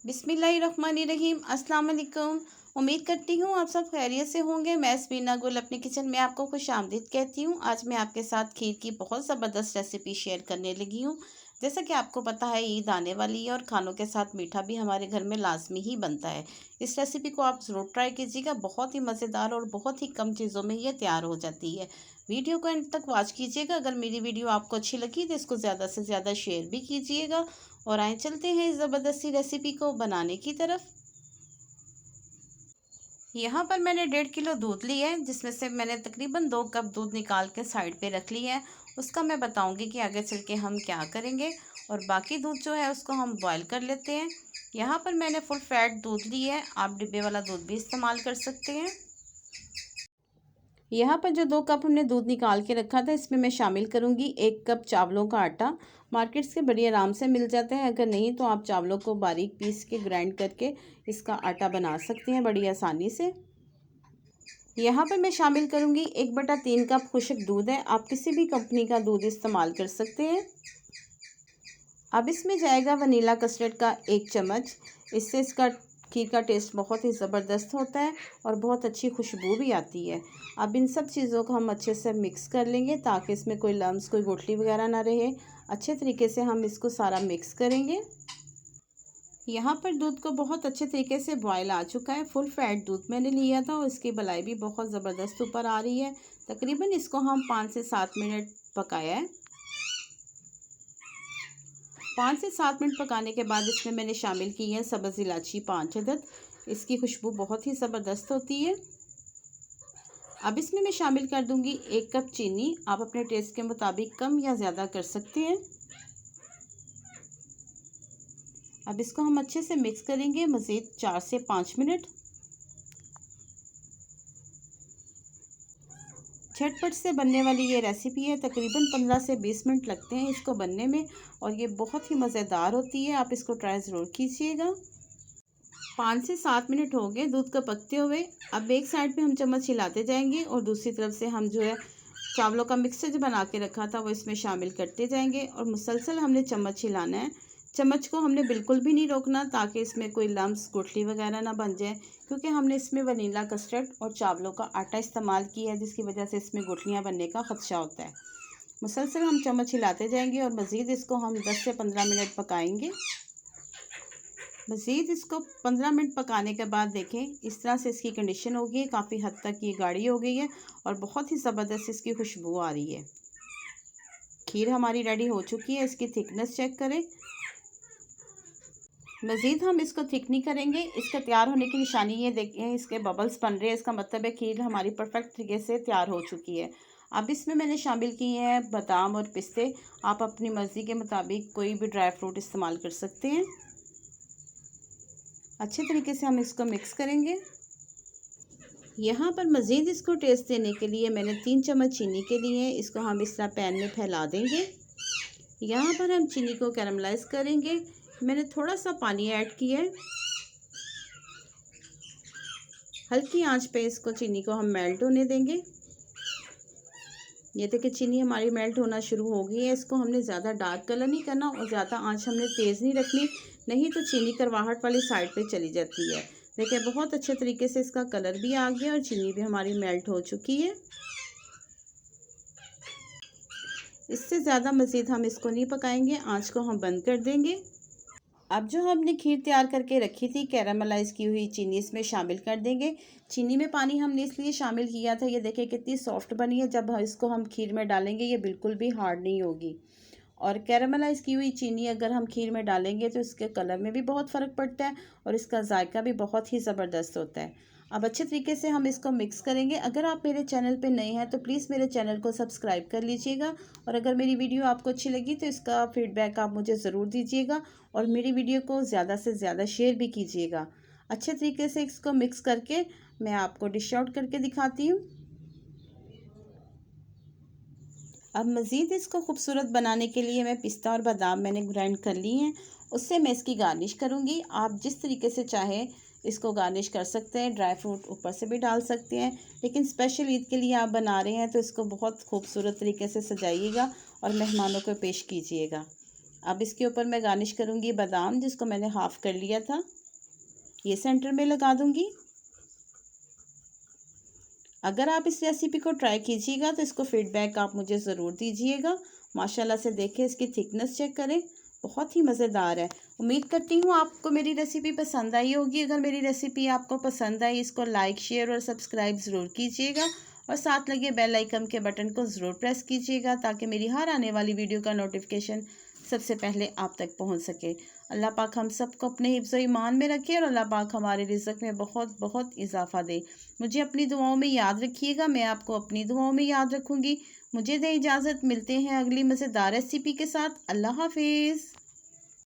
बिस्मिल्लाहिर्रहमानिर्रहीम। अस्सलाम वालेकुम। उम्मीद करती हूँ आप सब खैरियत से होंगे। मैं समीना गुल अपने किचन में आपको खुश आमदीद कहती हूँ। आज मैं आपके साथ खीर की बहुत ज़बरदस्त रेसिपी शेयर करने लगी हूँ। जैसा कि आपको पता है ईद आने वाली है और खानों के साथ मीठा भी हमारे घर में लाजमी ही बनता है। इस रेसिपी को आप ज़रूर ट्राई कीजिएगा। बहुत ही मज़ेदार और बहुत ही कम चीज़ों में ये तैयार हो जाती है। वीडियो को एंड तक वॉच कीजिएगा। अगर मेरी वीडियो आपको अच्छी लगी तो इसको ज़्यादा से ज़्यादा शेयर भी कीजिएगा। और आए चलते हैं इस ज़बरदस्ती रेसिपी को बनाने की तरफ। यहाँ पर मैंने 1.5 किलो दूध लिया है, जिसमें से मैंने तकरीबन 2 कप दूध निकाल के साइड पे रख लिया है। उसका मैं बताऊंगी कि आगे चल के हम क्या करेंगे। और बाकी दूध जो है उसको हम बॉईल कर लेते हैं। यहाँ पर मैंने फुल फैट दूध लिया है, आप डिब्बे वाला दूध भी इस्तेमाल कर सकते हैं। यहाँ पर जो 2 कप हमने दूध निकाल के रखा था, इसमें मैं शामिल करूँगी 1 कप चावलों का आटा। मार्केट से बड़ी आराम से मिल जाता है, अगर नहीं तो आप चावलों को बारीक पीस के ग्राइंड करके इसका आटा बना सकते हैं बड़ी आसानी से। यहाँ पर मैं शामिल करूँगी 1/3 कप खुश्क दूध है, आप किसी भी कंपनी का दूध इस्तेमाल कर सकते हैं। अब इसमें जाएगा वनीला कस्टर्ड का 1 चम्मच। इससे इसका खीर का टेस्ट बहुत ही ज़बरदस्त होता है और बहुत अच्छी खुशबू भी आती है। अब इन सब चीज़ों को हम अच्छे से मिक्स कर लेंगे ताकि इसमें कोई लम्स कोई गुठली वगैरह ना रहे। अच्छे तरीके से हम इसको सारा मिक्स करेंगे। यहाँ पर दूध को बहुत अच्छे तरीके से बॉयल आ चुका है। फुल फैट दूध मैंने लिया था और इसकी मलाई भी बहुत ज़बरदस्त ऊपर आ रही है। तकरीबन इसको हम 5 से 7 मिनट पकाया है। 5 से 7 मिनट पकाने के बाद इसमें मैंने शामिल की है सब्ज़ इलायची 5 अदद। इसकी खुशबू बहुत ही ज़बरदस्त होती है। अब इसमें मैं शामिल कर दूंगी 1 कप चीनी। आप अपने टेस्ट के मुताबिक कम या ज़्यादा कर सकते हैं। अब इसको हम अच्छे से मिक्स करेंगे मज़ीद 4 से 5 मिनट। झटपट से बनने वाली ये रेसिपी है, तकरीबन 15 से 20 मिनट लगते हैं इसको बनने में और ये बहुत ही मज़ेदार होती है। आप इसको ट्राई ज़रूर कीजिएगा। 5 से 7 मिनट हो गए दूध को पकते हुए। अब एक साइड पे हम चम्मच हिलाते जाएंगे और दूसरी तरफ से हम जो है चावलों का मिक्सचर जो बना के रखा था वो इसमें शामिल करते जाएंगे और मुसलसल हमने चम्मच हिलाना है। चम्मच को हमने बिल्कुल भी नहीं रोकना ताकि इसमें कोई लम्स गुठली वगैरह ना बन जाए, क्योंकि हमने इसमें वनीला कस्टर्ड और चावलों का आटा इस्तेमाल किया है, जिसकी वजह से इसमें गुठलियाँ बनने का खदशा होता है। मुसलसल हम चम्मच हिलाते जाएंगे और मज़ीद इसको हम 10 से 15 मिनट पकाएंगे। मज़ीद इसको 15 मिनट पकाने के बाद देखें इस तरह से इसकी कंडीशन हो गई है, काफ़ी हद तक ये गाढ़ी हो गई है और बहुत ही ज़बरदस्त इसकी खुशबू आ रही है। खीर हमारी रेडी हो चुकी है। इसकी थिकनेस चेक करें। मज़ीद हम इसको थिक नहीं करेंगे। इसके तैयार होने की निशानी ये देखें, इसके बबल्स बन रहे हैं, इसका मतलब है खीर हमारी परफेक्ट तरीके से तैयार हो चुकी है। अब इसमें मैंने शामिल किए हैं बादाम और पिस्ते। आप अपनी मर्ज़ी के मुताबिक कोई भी ड्राई फ्रूट इस्तेमाल कर सकते हैं। अच्छे तरीके से हम इसको मिक्स करेंगे। यहाँ पर मज़ीद इसको टेस्ट देने के लिए मैंने 3 चम्मच चीनी के लिए इसको हम इस तरह पैन में फैला देंगे। यहाँ पर हम चीनी को कैरमलाइज़ करेंगे। मैंने थोड़ा सा पानी ऐड किया है। हल्की आंच पे इसको चीनी को हम मेल्ट होने देंगे। ये देखिए चीनी हमारी मेल्ट होना शुरू हो गई है। इसको हमने ज़्यादा डार्क कलर नहीं करना और ज़्यादा आंच हमने तेज़ नहीं रखनी, नहीं तो चीनी करवाहट वाली साइड पे चली जाती है। देखिए बहुत अच्छे तरीके से इसका कलर भी आ गया और चीनी भी हमारी मेल्ट हो चुकी है। इससे ज़्यादा मज़ीद हम इसको नहीं पकाएंगे, आंच को हम बंद कर देंगे। अब जो हमने खीर तैयार करके रखी थी कैरामलाइज़ की हुई चीनी इसमें शामिल कर देंगे। चीनी में पानी हमने इसलिए शामिल किया था, ये देखिए कितनी सॉफ्ट बनी है। जब इसको हम खीर में डालेंगे ये बिल्कुल भी हार्ड नहीं होगी। और कैरामलाइज़ की हुई चीनी अगर हम खीर में डालेंगे तो इसके कलर में भी बहुत फ़र्क पड़ता है और इसका जायका भी बहुत ही ज़बरदस्त होता है। अब अच्छे तरीके से हम इसको मिक्स करेंगे। अगर आप मेरे चैनल पे नए हैं तो प्लीज़ मेरे चैनल को सब्सक्राइब कर लीजिएगा और अगर मेरी वीडियो आपको अच्छी लगी तो इसका फीडबैक आप मुझे ज़रूर दीजिएगा और मेरी वीडियो को ज़्यादा से ज़्यादा शेयर भी कीजिएगा। अच्छे तरीके से इसको मिक्स करके मैं आपको डिश आउट करके दिखाती हूँ। अब मज़ीद इसको खूबसूरत बनाने के लिए मैं पिस्ता और बादाम मैंने ग्राइंड कर ली हैं, उससे मैं इसकी गार्निश करूँगी। आप जिस तरीके से चाहें इसको गार्निश कर सकते हैं, ड्राई फ्रूट ऊपर से भी डाल सकते हैं, लेकिन स्पेशल ईद के लिए आप बना रहे हैं तो इसको बहुत खूबसूरत तरीके से सजाइएगा और मेहमानों को पेश कीजिएगा। अब इसके ऊपर मैं गार्निश करूँगी बादाम, जिसको मैंने हाफ़ कर लिया था, ये सेंटर में लगा दूँगी। अगर आप इस रेसिपी को ट्राई कीजिएगा तो इसको फीडबैक आप मुझे ज़रूर दीजिएगा। माशाल्लाह से देखें, इसकी थिकनेस चेक करें, बहुत ही मज़ेदार है। उम्मीद करती हूँ आपको मेरी रेसिपी पसंद आई होगी। अगर मेरी रेसिपी आपको पसंद आई, इसको लाइक, शेयर और सब्सक्राइब ज़रूर कीजिएगा और साथ लगे बेल आइकन के बटन को ज़रूर प्रेस कीजिएगा ताकि मेरी हर आने वाली वीडियो का नोटिफिकेशन सबसे पहले आप तक पहुंच सके। अल्लाह पाक हम सबको अपने हिफ्ज़ ईमान में रखे और अल्लाह पाक हमारे रिज़्क़ में बहुत बहुत इजाफ़ा दे। मुझे अपनी दुआओं में याद रखिएगा, मैं आपको अपनी दुआओं में याद रखूँगी। मुझे दें इजाज़त, मिलते हैं अगली मज़ेदार रेसिपी के साथ। अल्लाह हाफिज़।